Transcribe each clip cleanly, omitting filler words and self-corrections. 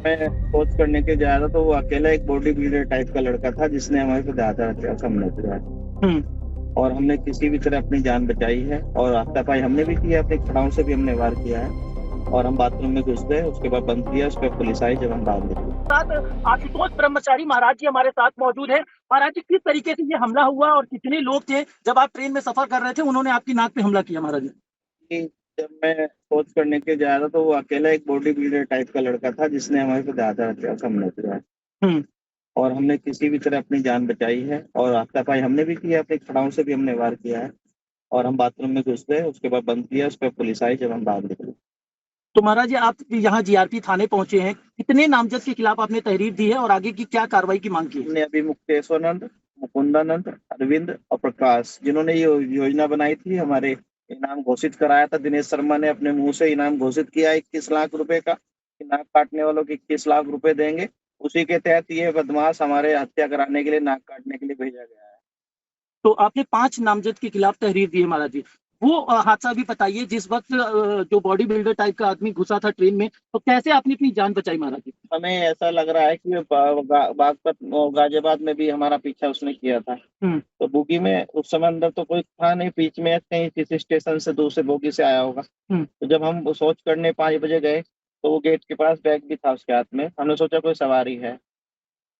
मैं खोज करने के जा रहा था तो वो अकेला एक बॉडी बिल्डर टाइप का लड़का था जिसने हमारे पे ज़्यादा हत्या का हमला किया है। हम्म। और हमने किसी भी तरह अपनी जान बचाई है और हाथापाई हमने भी किया, अपनी खड़ाओं से भी हमने वार किया है। और हम बाथरूम में घुस गए, उसके बाद बंद किया, उस पर पुलिस आई जब हम बाहर निकले। साथ आशुतोष ब्रह्मचारी महाराज जी हमारे साथ मौजूद हैं। महाराज जी, किस तरीके से ये हमला हुआ और कितने लोग थे जब आप ट्रेन में सफर कर रहे थे, उन्होंने आपकी नाक पे हमला किया महाराज जी? कि जब मैं खोज करने के जा रहा था तो वो अकेला एक बॉडी बिल्डर टाइप का लड़का था जिसने हमारे पे ज़्यादा हत्या का हमला किया है। हम्म। और हमने किसी भी तरह अपनी जान बचाई है और हाथापाई हमने भी किया, अपनी खड़ाओं से भी हमने वार किया है। और हम बाथरूम में घुस गए, उसके बाद बंद किया, उस पर पुलिस आई जब हम बाहर निकले। तो महाराज जी, आप यहाँ जीआरपी थाने पहुंचे हैं, कितने नामजद के खिलाफ आपने तहरीर दी है और आगे की क्या कार्रवाई की मांग की है? हमने अभी मुक्तेश्वरानंद, मुकुंदानंद, अरविंद और प्रकाश, जिन्होंने ये योजना बनाई थी, हमारे इनाम घोषित कराया था। दिनेश शर्मा ने अपने मुंह से इनाम घोषित किया 21 लाख रुपए का, कि नाक काटने वालों को 21 लाख रुपए देंगे। उसी के तहत ये बदमाश हमारे हत्या कराने के लिए, नाक काटने के लिए भेजा गया है। तो आपने 5 नामजद के खिलाफ तहरीर दी है महाराज जी। वो हादसा भी बताइए जिस वक्त जो बॉडी बिल्डर टाइप का आदमी घुसा था ट्रेन में, तो कैसे आपने अपनी जान बचाई महाराज जी? हमें ऐसा लग रहा है कि बागपत गाजियाबाद में भी हमारा पीछा उसने किया था। हम्म। तो बोगी में उस समय अंदर तो कोई था नहीं, बीच में कहीं किसी स्टेशन से दूसरे बोगी से आया होगा। हम्म। तो जब हम सोच करने 5 बजे गए तो वो गेट के पास बैग भी था उसके हाथ में। हमने सोचा कोई सवारी है,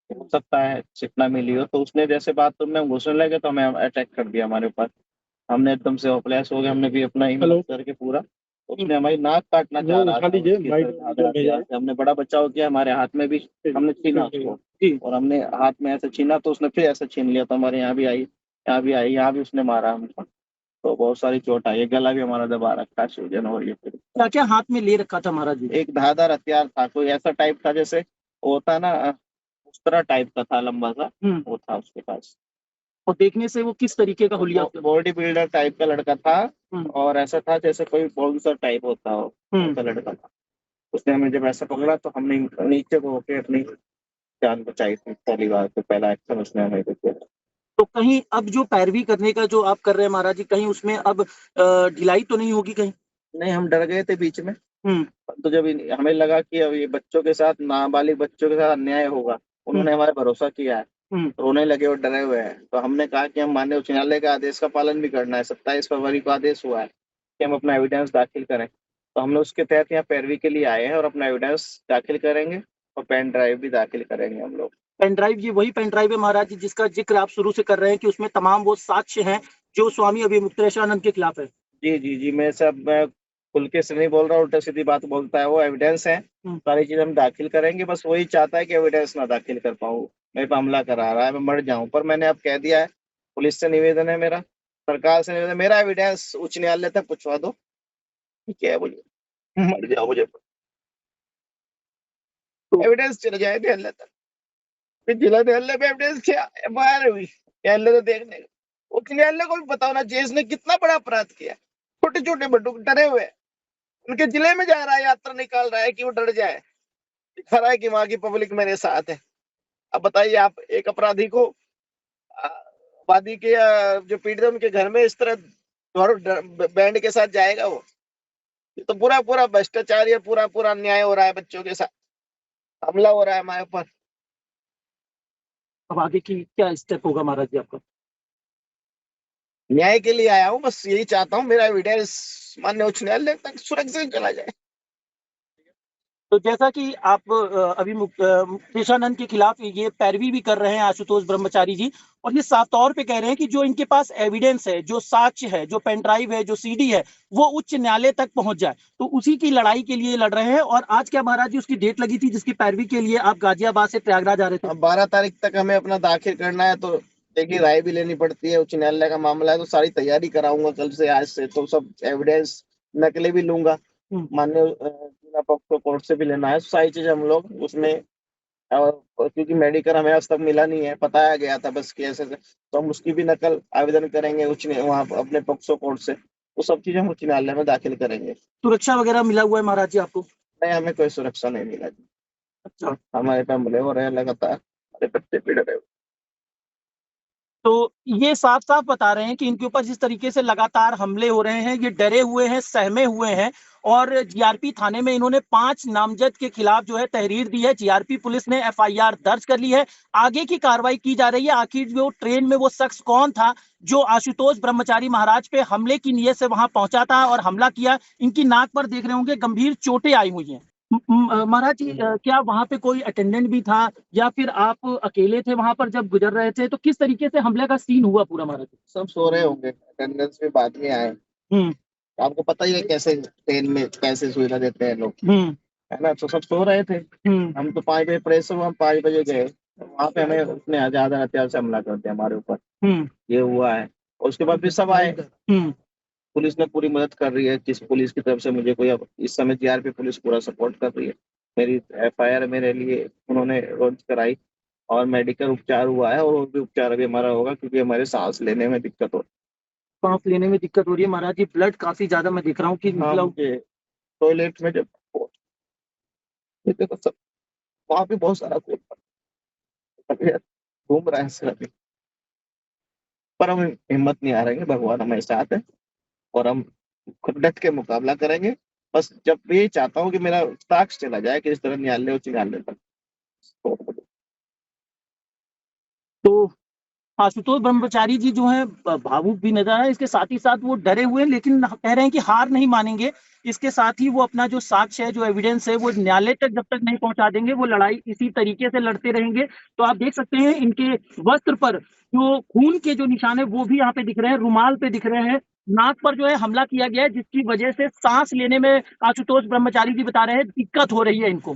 हो सकता है चिकना मिली हो। तो उसने जैसे बाथरूम में हम घुसने लगे तो हमें अटैक कर दिया हमारे ऊपर। हमने एकदम से होपलेस हो गए, हमने भी अपना हिम्मत करके पूरा, उसने हमारी नाक काटना चाह रहा था, उसकी तरफ आधा हथियार से हमने बड़ा बचाव किया, हमारे हाथ में भी हमने छीना उसको। और हमने हाथ में ऐसे छीना तो उसने फिर ऐसे छीन लिया, तो हमारे यहाँ भी आई, यहाँ भी आई, यहाँ भी उसने मारा हमको। तो बहुत सारी चोट आई है, गला भी हमारा दबा रखा है, सूजन हो रही है। फिर क्या क्या हाथ में ले रखा था महाराज जी? एक धारदार हथियार था, कोई ऐसा टाइप था जैसे वो होता है ना, उस तरह टाइप का था, लंबा सा वो था उसके पास। और देखने से वो किस तरीके का हुलिया? बॉडी बिल्डर टाइप का लड़का था। हम्म। और ऐसा था जैसे कोई बाउंसर टाइप होता हो, ऐसा लड़का था। उसने हमें जब ऐसा पकड़ा तो हमने नीचे को होके अपनी जान बचाई थी। पहली बार तो पहला एक्शन उसने हमें किया। तो कहीं अब जो पैरवी करने का जो आप कर रहे हैं महाराज जी, कहीं उसमें अब ढिलाई तो नहीं होगी कहीं? नहीं, हम डर गए थे बीच में। हम्म। तो जब हमें लगा कि अब ये बच्चों के साथ, नाबालिग बच्चों के साथ अन्याय होगा, उन्होंने हमारे भरोसा किया है, हम्म। रोने लगे और डरे हुए हैं। तो हमने कहा कि हम माननीय उच्च न्यायालय के आदेश का पालन भी करना है। 27 फरवरी को आदेश हुआ है कि हम अपना एविडेंस दाखिल करें। तो हम लोग उसके तहत यहाँ पैरवी के लिए आए हैं और अपना एविडेंस दाखिल करेंगे और पेन ड्राइव भी दाखिल करेंगे हम लोग। पेन ड्राइव, ये वही पेन ड्राइव है महाराज जी जिसका जिक्र आप शुरू से कर रहे हैं कि उसमें तमाम वो साक्ष्य हैं जो स्वामी अभिमुक्तेश्वरानंद के खिलाफ है? जी जी जी, मैं खुल के से नहीं बोल रहा, उल्टा सीधी बात बोलता है। वो एविडेंस है, सारी चीजें हम दाखिल करेंगे। बस वही चाहता है कि एविडेंस ना दाखिल कर पाऊँ, मेरे पे हमला करा रहा है, मैं मर जाऊं। पर मैंने अब कह दिया है, पुलिस से निवेदन है मेरा, सरकार से निवेदन, मेरा एविडेंस उच्च न्यायालय तक पहुंचवा दो। ठीक है, मुझे मर जाओ, मुझे तो एविडेंस चले जाए न्यायालय तक। फिर जिला न्यायालय में एविडेंस क्या, एफआईआर हुई, न्यायालय तो देखने का। उच्च न्यायालय को भी बताओ ना, जी इसने कितना बड़ा अपराध किया। छोटे छोटे बटुक डरे हुए हैं। उनके जिले में जा रहा है, यात्रा निकाल रहा है कि वो डर जाए, दिखा रहा है कि वहां की पब्लिक मेरे साथ है। अब बताइए आप, एक अपराधी को वादी के जो पीड़ित है उनके घर में इस तरह बैंड के साथ जाएगा वो? ये तो पूरा पूरा भ्रष्टाचार, या पूरा पूरा अन्याय हो रहा है, बच्चों के साथ हमला हो रहा है हमारे ऊपर। अब आगे की क्या स्टेप होगा महाराज जी आपका? न्याय के लिए आया हूँ, बस यही चाहता हूँ मेरा एविडेंस माननीय उच्च न्यायालय तक सुरक्षित चला जाए। तो जैसा कि आप अभी मुक्तेशानंद के खिलाफ ये पैरवी भी कर रहे हैं आशुतोष ब्रह्मचारी जी, और ये साफ तौर पे कह रहे हैं कि जो इनके पास एविडेंस है, जो साक्ष्य है, जो पेन ड्राइव है, जो सीडी है, वो उच्च न्यायालय तक पहुंच जाए, तो उसी की लड़ाई के लिए लड़ रहे हैं। और आज क्या महाराज जी, उसकी डेट लगी थी जिसकी पैरवी के लिए आप गाजियाबाद से प्रयागराज आ रहे थे? अब 12 तारीख तक हमें अपना दाखिल करना है। तो देखिए, राय भी लेनी पड़ती है, उच्च न्यायालय का मामला है, तो सारी तैयारी कराऊंगा कल से, आज से। तो सब एविडेंस नकली भी लूंगा, माननीय जिला पॉक्सो कोर्ट से भी लेना है। सारी चीज हम लोग उसमें, क्योंकि मेडिकल हमें आज तक मिला नहीं है, बताया गया था बस कि ऐसे तो हम उसकी भी नकल आवेदन करेंगे वहाँ अपने पॉक्सो कोर्ट से। तो सब चीजें हम उच्च न्यायालय में दाखिल करेंगे। सुरक्षा वगैरह मिला हुआ है महाराज जी आपको? नहीं, हमें कोई सुरक्षा नहीं मिला जी। अच्छा। हमारे पे हमले हो रहे हैं लगातार, हमारे बच्चे पीड़ रहे हैं। तो ये साफ-साफ बता रहे हैं कि इनके ऊपर जिस तरीके से लगातार हमले हो रहे हैं, ये डरे हुए हैं, सहमे हुए हैं, और जीआरपी थाने में इन्होंने 5 नामजद के खिलाफ जो है तहरीर दी है। जीआरपी पुलिस ने एफआईआर दर्ज कर ली है। आगे की कार्रवाई की जा रही है। आखिर जो ट्रेन में वो शख्स कौन था जो आशुतोष ब्रह्मचारी महाराज पे हमले की नीयत से वहां पहुंचा था और हमला किया। इनकी नाक पर देख रहे होंगे गंभीर चोटें आई हुई हैं। महाराज जी, क्या वहां पे कोई अटेंडेंट भी था या फिर आप अकेले थे वहां पर जब गुजर रहे थे? तो किस तरीके से हमले का सीन हुआ पूरा महाराज जी? सब सो रहे होंगे, अटेंडेंस में बाद में आए। हम्म आपको पता ही है कैसे ट्रेन में कैसे सुविधा देते हैं लोग, हम्म है ना। तो सब सो रहे थे। हम्म हम तो 5 बजे प्रेस हुआ, हम 5 बजे गए, तो वहां पे हमें उसने ज्यादा हथियार से हमला कर दिया हमारे ऊपर। हम्म ये हुआ है। और उसके बाद फिर सब आए। हम्म पुलिस ने पूरी मदद कर रही है। किस पुलिस की तरफ से मुझे कोई, अब इस समय जीआरपी पुलिस पूरा सपोर्ट कर रही है। मेरी एफआईआर मेरे लिए उन्होंने लॉन्च कराई और मेडिकल उपचार हुआ है, और वो भी उपचार अभी हमारा होगा क्योंकि हमारे सांस लेने में दिक्कत हो। सांस लेने में दिक्कत हो रही है महाराज जी। ब्लड काफी ज्यादा मैं देख रहा हूँ कि हाँ, मतलब मुझे टॉयलेट में जब देखो सब, वहां पे बहुत सारा खून घूम रहा है सर अभी। पर हम हिम्मत नहीं हारेंगे, भगवान हमारे साथ है और हम खुद डट के मुकाबला करेंगे। बस जब ये चाहता हूँ कि मेरा साक्ष्य चला जाए कि इस तरह न्यायालय उच्च न्यायालय तक। तो आशुतोष ब्रह्मचारी जी जो है भावुक भी नजर है। इसके साथ ही साथ वो डरे हुए हैं लेकिन कह रहे हैं कि हार नहीं मानेंगे। इसके साथ ही वो अपना जो साक्ष्य है, जो एविडेंस है, वो न्यायालय तक जब तक नहीं पहुंचा देंगे वो लड़ाई इसी तरीके से लड़ते रहेंगे। तो आप देख सकते हैं इनके वस्त्र पर जो खून के जो निशान है वो भी यहाँ पे दिख रहे हैं, रुमाल पे दिख रहे हैं। नाक पर जो है हमला किया गया है जिसकी वजह से सांस लेने में आशुतोष ब्रह्मचारी जी बता रहे हैं दिक्कत हो रही है इनको।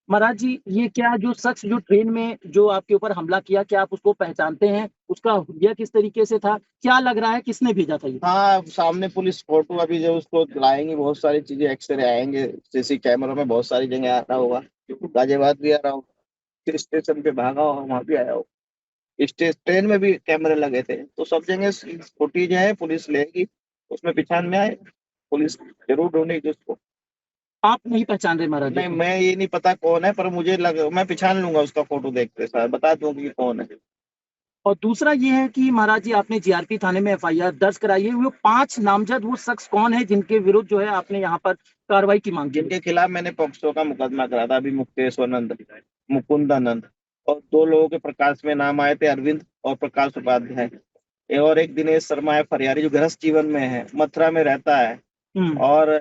महाराज जी, ये क्या जो शख्स जो ट्रेन में जो आपके ऊपर हमला किया, क्या आप उसको पहचानते हैं? उसका हुलिया किस तरीके से था? क्या लग रहा है किसने भेजा था ये? हाँ, सामने पुलिस फोटो अभी जो उसको लाएंगे, बहुत सारी चीजें, एक्सरे आएंगे, सीसी कैमरों में बहुत सारी जगह आ रहा होगा। गाजियाबाद भी आ रहा होगा, फिर स्टेशन पे भागा होगा, वहां भी आया होगा। ट्रेन में भी कैमरे लगे थे, तो सब जगह फुटेज है, पुलिस लेगी, उसमें पहचान में आए। पुलिस जरूर ढूंढेगी उसको। आप नहीं पहचान रहे महाराज जी नहीं, को? मैं ये नहीं पता कौन है, पर मुझे मैं पहचान लूंगा उसका फोटो देखते साथ, बता दूंगी कि कौन है। और दूसरा ये है कि महाराज जी आपने जीआरपी थाने में एफआईआर दर्ज कराई है। वो 5 नामजद वो शख्स कौन है जिनके विरुद्ध जो है आपने यहाँ पर कार्रवाई की मांग की है? जिनके खिलाफ मैंने पॉक्सो का मुकदमा करा था, अभी मुक्तेश्वरानंद, मुकुंदानंद, और 2 लोगों के प्रकाश में नाम आए थे, अरविंद और प्रकाश उपाध्याय। और एक दिनेश शर्मा है फरियारी, जो गृहस्थ जीवन में है, मथुरा में रहता है। हम्म और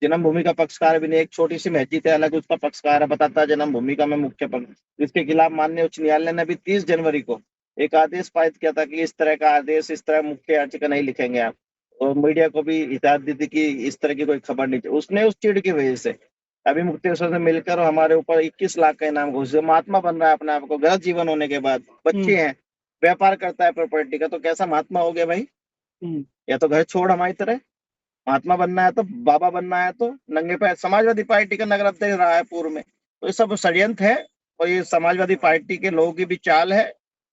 जन्मभूमि का पक्षकार भी नहीं, एक छोटी सी मस्जिद है अलग, उसका पक्षकार है, बताता है जन्मभूमि का मैं मुख्य पक्ष। इसके खिलाफ माननीय उच्च न्यायालय ने अभी 30 जनवरी को एक आदेश पारित किया था कि इस तरह का आदेश, इस तरह मुख्य याचिका नहीं लिखेंगे आप। और मीडिया को भी हिदायत दी थी कि इस तरह की कोई खबर नहीं चाहिए। उसने उस चिड़ की वजह से अभी मुक्तेश्वर से मिलकर हमारे ऊपर 21 लाख का इनाम घोषित। महात्मा बन रहा है अपने आप को, गृह जीवन होने के बाद, बच्चे हैं, व्यापार करता है प्रॉपर्टी का, तो कैसा महात्मा हो गया भाई? हम्म या तो घर छोड़ हमारी तरह, महात्मा बनना है तो, बाबा बनना है तो नंगे पैर। समाजवादी पार्टी का नगर अध्यक्ष रहा है पूर्व में, तो ये सब षड्यंत्र है। और ये समाजवादी पार्टी के लोगों की भी चाल है,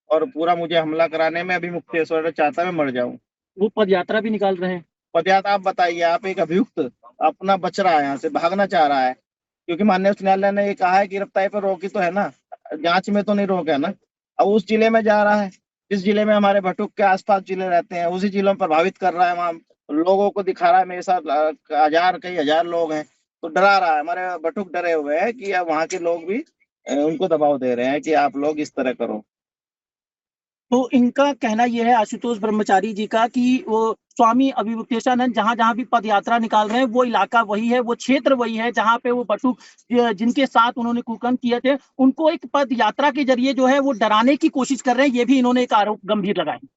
और पूरा मुझे हमला कराने में अभी मुक्तेश्वर चाहता है मैं मर जाऊं। वो पद यात्रा भी निकाल रहे हैं। पदयात्रा, आप बताइए, आप एक अभियुक्त अपना बच रहा है, यहाँ से भागना चाह रहा है, क्योंकि माननीय उच्च न्यायालय ने ये कहा है कि गिरफ्तारी पर रोकी तो है ना, जांच में तो नहीं रोका ना। अब उस जिले में जा रहा है जिस जिले में हमारे भटुक के आसपास जिले रहते हैं, उसी जिलों में प्रभावित कर रहा है, वहाँ लोगों को दिखा रहा है मेरे साथ हजार कई हजार लोग हैं, तो डरा रहा है। हमारे भटुक डरे हुए हैं कि अब वहाँ के लोग भी उनको दबाव दे रहे हैं कि आप लोग इस तरह करो। तो इनका कहना यह है आशुतोष ब्रह्मचारी जी का कि वो स्वामी अभिमुक्तेशानंद जहां जहां भी पद यात्रा निकाल रहे हैं वो इलाका वही है, वो क्षेत्र वही है जहां पे वो बटुक जिनके साथ उन्होंने कुकर्म किए थे उनको एक पद यात्रा के जरिए जो है वो डराने की कोशिश कर रहे हैं। ये भी इन्होंने एक आरोप गंभीर लगाया।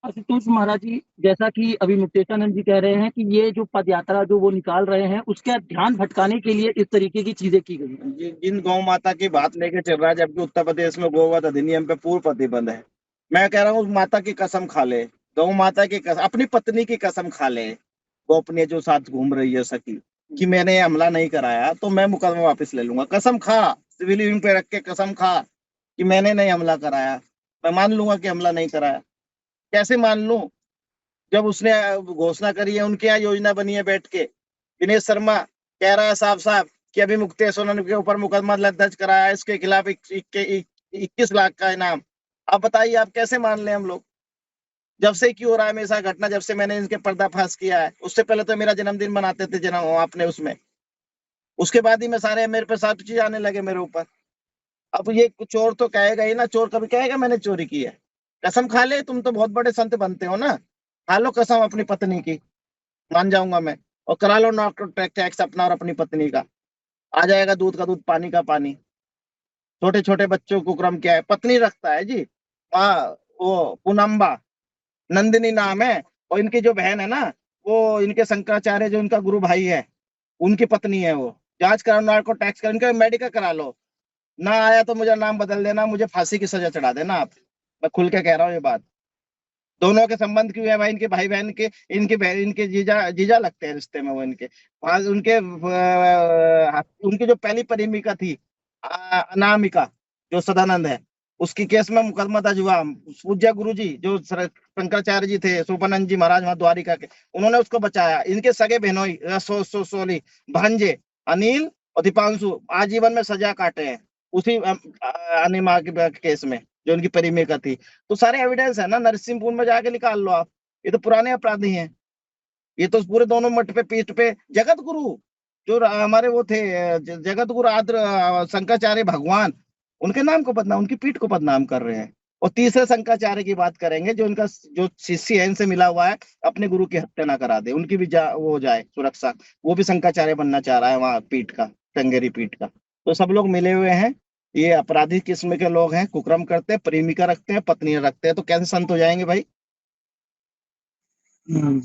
आशुतोष महाराज जी, जैसा कि अभी मुक्तेशानंद जी कह रहे हैं कि ये जो पद यात्रा जो वो निकाल रहे हैं उसका ध्यान भटकाने के लिए इस तरीके की चीजें की गई हैं। जिन गौ माता की बात लेके चल रहा है, जबकि उत्तर प्रदेश में गोवध अधिनियम पे पूर्ण प्रतिबंध है, मैं कह रहा हूँ उस माता की कसम खा ले, गौ माता की कसम, अपनी पत्नी की कसम खा ले, गोपनीय जो साथ घूम रही है सखी, कि मैंने ये हमला नहीं कराया, तो मैं मुकदमा वापस ले लूंगा। कसम खा, सिविल लिविंग पे रख के कसम खा कि मैंने नहीं हमला कराया, मैं मान लूंगा कि हमला नहीं कराया। कैसे मान लूं जब उसने घोषणा करी है, उनके यहाँ योजना बनी है बैठ के। दिनेश शर्मा कह रहा है साफ साफ कि अभी मुक्तेश्वर के ऊपर मुकदमा दर्ज कराया है, इसके खिलाफ 21 लाख का इनाम। आप बताइए, आप कैसे मान लें हम लोग? जब से क्यों हो रहा है हमेशा घटना, जब से मैंने इनके पर्दाफाश किया है। उससे पहले तो मेरा जन्मदिन मनाते थे जन्म अपने उसमें, उसके बाद ही मैं सारे मेरे पे सब चीज आने लगे मेरे ऊपर। अब ये चोर तो कहेगा ही ना, चोर कभी कहेगा मैंने चोरी की है? कसम खा ले, तुम तो बहुत बड़े संत बनते हो ना, खा लो कसम अपनी पत्नी की, मान जाऊंगा मैं। और करा लो नॉक टैक्स अपना और अपनी पत्नी का, आ जाएगा दूध का दूध पानी का पानी। छोटे छोटे बच्चों को क्रम क्या है, पत्नी रखता है जी। हाँ, वो पूनम्बा, नंदिनी नाम है। और इनकी जो बहन है ना, वो इनके शंकराचार्य जो इनका गुरु भाई है, उनकी पत्नी है वो। जांच करो, नार्को टैक्स करो, इनका मेडिकल करा लो। ना आया तो मुझे नाम बदल देना, मुझे फांसी की सजा चढ़ा देना आप। मैं खुल के कह रहा हूँ ये बात। दोनों के संबंध क्यों है भाई, इनके भाई बहन के, इनके बहन, इनके जीजा जीजा लगते हैं रिश्ते में वो इनके। वहां उनके उनकी जो पहली प्रेमिका थी, अनामिका, जो सदानंद है, उसकी केस में मुकदमा दर्ज हुआ। पूज्य गुरु जी जो शंकराचार्य जी थे, सोपानंद जी महाराज वहां द्वारिका के, उन्होंने उसको बचाया। इनके सगे बहनोई सोली भांजे अनिल और दीपांशु आजीवन में सजा काटे हैं उसी अनिमा के केस में, जो उनकी प्रेमिका थी। तो सारे एविडेंस है ना, नरसिंहपुर में जाके निकाल लो आप। ये तो पुराने अपराधी हैं। ये तो पूरे दोनों मठ पे पीठ पे जगत गुरु, जो हमारे वो थे जगत गुरु आद्र शंकराचार्य भगवान, उनके नाम को बदनाम, उनकी पीठ को बदनाम कर रहे हैं। और तीसरे शंकराचार्य की बात करेंगे, जो उनका जो शिष्य है इनसे मिला हुआ है, अपने गुरु की हत्या ना करा दे, उनकी भी वो हो जाए सुरक्षा। वो भी शंकराचार्य बनना चाह रहा है वहां पीठ का, टंगेरी पीठ का। तो सब लोग मिले हुए हैं। ये अपराधी किस्म के लोग हैं, कुकर्म करते हैं, प्रेमिका रखते हैं, पत्नियां रखते हैं, तो कैसे संत हो जाएंगे भाई? हम्म।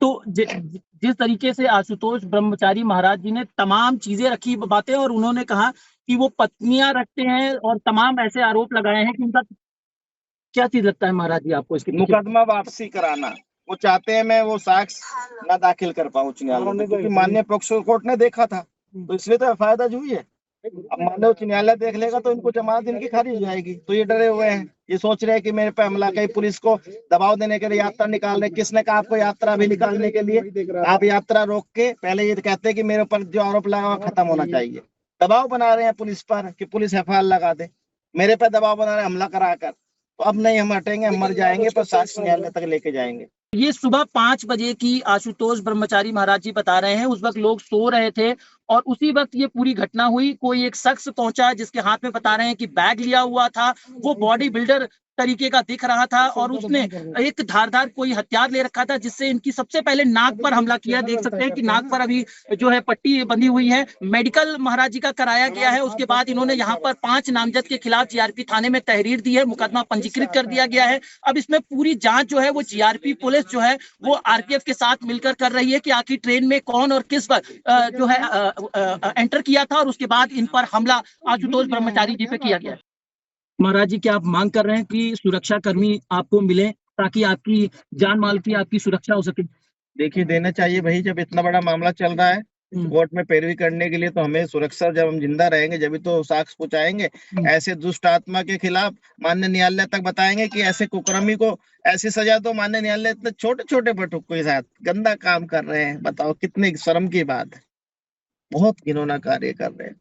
तो जिस तरीके से आशुतोष ब्रह्मचारी महाराज जी ने तमाम चीजें रखी बातें, और उन्होंने कहा कि वो पत्नियां रखते हैं और तमाम ऐसे आरोप लगाए हैं कि उनका, क्या चीज लगता है महाराज जी आपको इसके पीछे? मुकदमा वापसी कराना। वो चाहते हैं मैं वो साक्ष्य न दाखिल कर पाऊं उच्च न्यायालय में, क्योंकि माननीय पक्ष कोर्ट ने देखा था, तो इसलिए तो एफआईआर दर्ज हुई है। अब माननीय उच्च न्यायालय देख लेगा तो इनको जमानत इनकी खारिज हो जाएगी। तो ये डरे हुए हैं, ये सोच रहे हैं कि मेरे पे हमला, कहीं पुलिस को दबाव देने के लिए यात्रा निकाल रहे। किसने कहा आपको यात्रा अभी निकालने के लिए? आप यात्रा रोक के पहले ये कहते हैं कि मेरे ऊपर जो आरोप लगा हुआ खत्म होना चाहिए। दबाव बना रहे हैं पुलिस पर कि पुलिस एफआईआर लगा दे, मेरे पे दबाव बना रहे हैं हमला कराकर। तो अब नहीं हम हटेंगे, हम मर जाएंगे, पर साक्ष्य न्यायालय तक लेके जाएंगे। ये सुबह 5 बजे की आशुतोष ब्रह्मचारी महाराज जी बता रहे हैं। उस वक्त लोग सो रहे थे और उसी वक्त ये पूरी घटना हुई। कोई एक शख्स पहुंचा जिसके हाथ में बता रहे हैं कि बैग लिया हुआ था, वो बॉडी बिल्डर तरीके का दिख रहा था और उसने एक धारदार कोई हथियार ले रखा था, जिससे इनकी सबसे पहले नाक पर हमला किया। देख सकते हैं कि नाक पर अभी जो है पट्टी बंधी हुई है। मेडिकल महाराज जी का कराया गया है। उसके बाद इन्होंने यहाँ पर 5 नामजद के खिलाफ जीआरपी थाने में तहरीर दी है, मुकदमा पंजीकृत कर दिया गया है। अब इसमें पूरी जांच जो है वो जीआरपी पुलिस जो है वो आरपीएफ के साथ मिलकर कर रही है कि आखिर ट्रेन में कौन और किस पर जो है एंटर किया था और उसके बाद इन पर हमला आशुतोष ब्रह्मचारी जी पे किया गया है। महाराज जी, क्या आप मांग कर रहे हैं कि सुरक्षा कर्मी आपको मिले ताकि आपकी जान माल की आपकी सुरक्षा हो सके? देखिए, देना चाहिए भाई, जब इतना बड़ा मामला चल रहा है कोर्ट में पैरवी करने के लिए, तो हमें सुरक्षा, जब हम जिंदा रहेंगे जब तो साक्ष्य पहुंचाएंगे। ऐसे दुष्ट आत्मा के खिलाफ माननीय न्यायालय तक बताएंगे कि ऐसे कुकर्मी को ऐसी सजा दो। माननीय न्यायालय इतने छोटे छोटे बटुक के साथ गंदा काम कर रहे हैं, बताओ कितनी शर्म की बात है। बहुत घिनौना कार्य कर रहे हैं।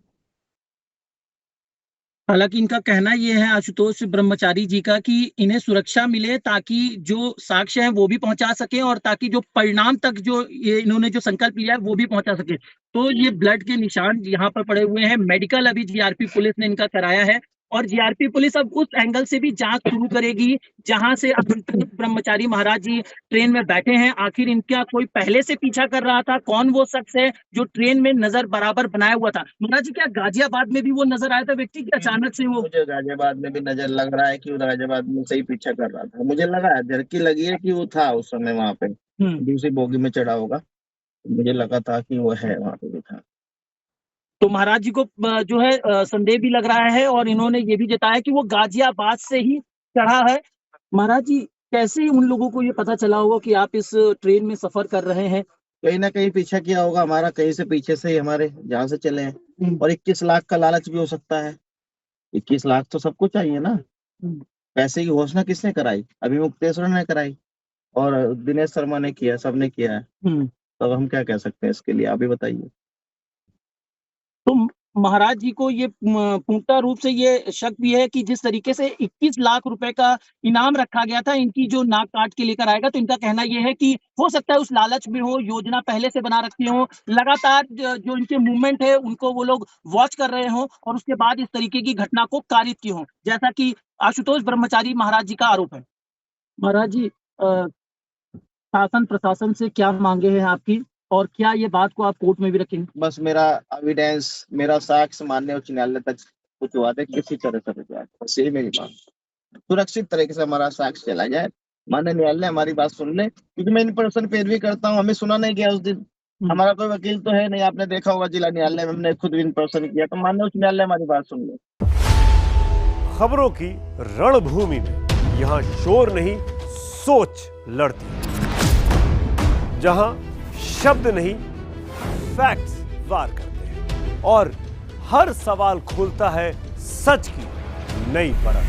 हालांकि इनका कहना ये है आशुतोष ब्रह्मचारी जी का कि इन्हें सुरक्षा मिले ताकि जो साक्ष्य है वो भी पहुंचा सके और ताकि जो परिणाम तक जो ये इन्होंने जो संकल्प लिया है वो भी पहुंचा सके। तो ये ब्लड के निशान यहाँ पर पड़े हुए हैं। मेडिकल अभी जीआरपी पुलिस ने इनका कराया है और जीआरपी पुलिस अब उस एंगल से भी जांच शुरू करेगी जहां से आशुतोष ब्रह्मचारी महाराज जी ट्रेन में बैठे हैं। आखिर इनका कोई पहले से पीछा कर रहा था? कौन वो शख्स है जो ट्रेन में नजर बराबर बनाया हुआ था? महाराज जी, क्या गाजियाबाद में भी वो नजर आया था व्यक्ति कि अचानक से वो? मुझे गाजियाबाद में भी नजर लग रहा है कि वो गाजियाबाद में सही पीछा कर रहा था। मुझे लगा है, झरकी लगी है कि वो था उस समय वहां पे, दूसरी बोगी में चढ़ा होगा। मुझे लगा था कि वो है वहां पे भी था। तो महाराज जी को जो है संदेह भी लग रहा है और इन्होंने ये भी जताया कि वो गाजियाबाद से ही चढ़ा है। महाराज जी, कैसे उन लोगों को ये पता चला होगा कि आप इस ट्रेन में सफर कर रहे हैं? कहीं ना कहीं पीछा किया होगा हमारा, कहीं से पीछे से ही हमारे जहाँ से चले हैं। और 21 लाख का लालच भी हो सकता है। 21 लाख तो सबको चाहिए ना। पैसे की घोषणा किसने कराई? अभी मुक्तेश्वर ने कराई और दिनेश शर्मा ने किया, सबने किया है। तो अब हम क्या कह सकते हैं इसके लिए, आप ही बताइए। तो महाराज जी को ये पूर्णतः रूप से ये शक भी है कि जिस तरीके से 21 लाख रुपए का इनाम रखा गया था, इनकी जो नाक काट के लेकर आएगा, तो इनका कहना ये है कि हो सकता है उस लालच में हो, योजना पहले से बना रखी हो, लगातार जो इनके मूवमेंट है उनको वो लोग वॉच कर रहे हो और उसके बाद इस तरीके की घटना को कारित की हो, जैसा कि आशुतोष ब्रह्मचारी महाराज जी का आरोप है। महाराज जी, शासन प्रशासन से क्या मांगे हैं आपकी, और क्या ये बात को आप कोर्ट में भी रखेंगे? बस मेरा एविडेंस, मेरा साक्ष्य माननीय उच्च न्यायालय तक पहुंचवा दे, किसी तरह से जाए, बस यही मेरी मांग। सुरक्षित तरीके से हमारा साक्ष्य चला जाए, माननीय न्यायालय हमारी बात सुन ले, क्योंकि मैं इन पर्सन पैरवी करता हूँ, हमें सुना नहीं गया उस दिन। हमारा कोई वकील तो है नहीं, आपने देखा होगा जिला न्यायालय में हमने खुद इन पर्सन किया, तो माननीय उच्च न्यायालय हमारी बात सुन ले। खबरों की रणभूमि में यहाँ शोर नहीं, सोच लड़ती है, जहां शब्द नहीं फैक्ट्स वार करते हैं और हर सवाल खोलता है सच की नई परत।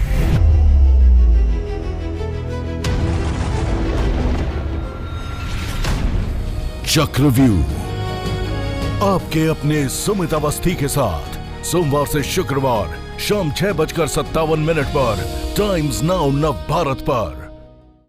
चक्रव्यूह आपके अपने सुमित अवस्थी के साथ सोमवार से शुक्रवार शाम 6:57 पर टाइम्स नाउ नव भारत पर।